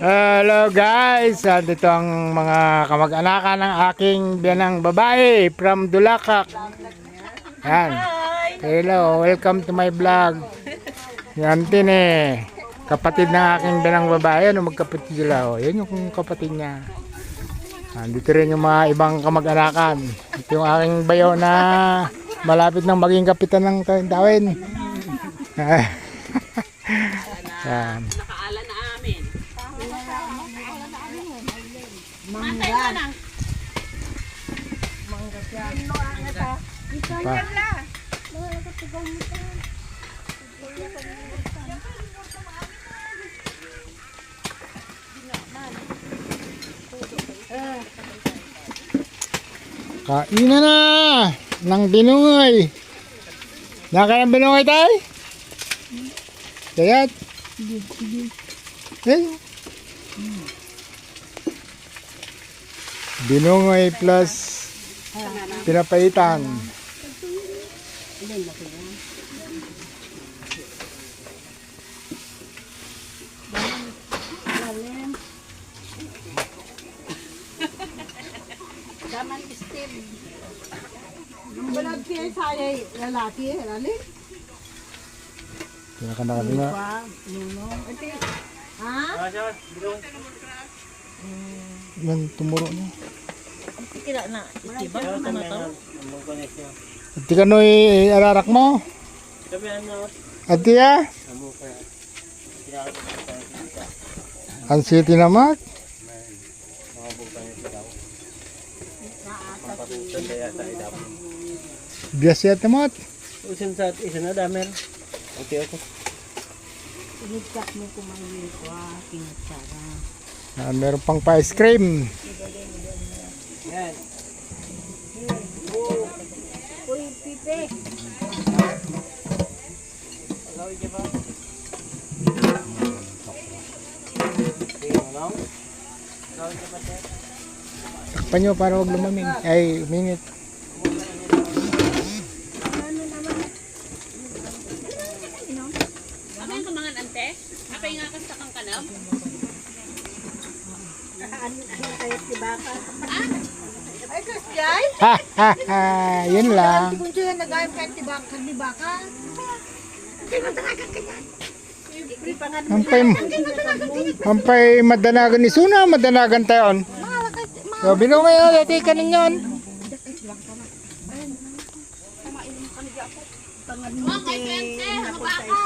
Hello guys, dito ang mga kamag-anakan ng aking biyanang babae from Dulacak. Yan. Hello, welcome to my vlog. Yan din kapatid ng aking biyanang babae. Ano magkapatid sila? Oh, yan yung kapatid niya. Dito rin yung mga ibang kamag-anakan. Ito yung aking bayo na malapit nang maging kapitan ng Tawin. Yan. Nakaala na amin. Mangga. Mangga siya. Kainan na ng binungoy. Nakain ng binungoy tayo? Kayat? Binungoy plus pinapaitan. Daman Steve. Yung balad siya saya lalaki, lali. Pinakanakan nga. Ha? Yan, tumuro niya. Kira na. Diba? Ano na to? At di ka no'y ararak mo? At di Ang city naman? Biasa temot. Usin sa isa na damer. Okay ako. Inigkat mo kumain ko, kinitsara. Meron pang pa-ice cream. Yan. Uy, pipe. Lawig ka ba? Tingnan. Lawig ka ba, sir? Takpan nyo para huwag lumamig. Ay, minute. Ano yung kamangan ante? Apay nga kasta kang kanam? Ano kayo si Baka? Ay, Kristyay? Ha, ha, ha. Yun lang. Kung siya nag-ayam kahit si Baka, di Baka? Hampay madanagan ni Suna, madanagan tayon. So, binungay o, dati ka ninyon. Mga kay Pente, ano ba ako?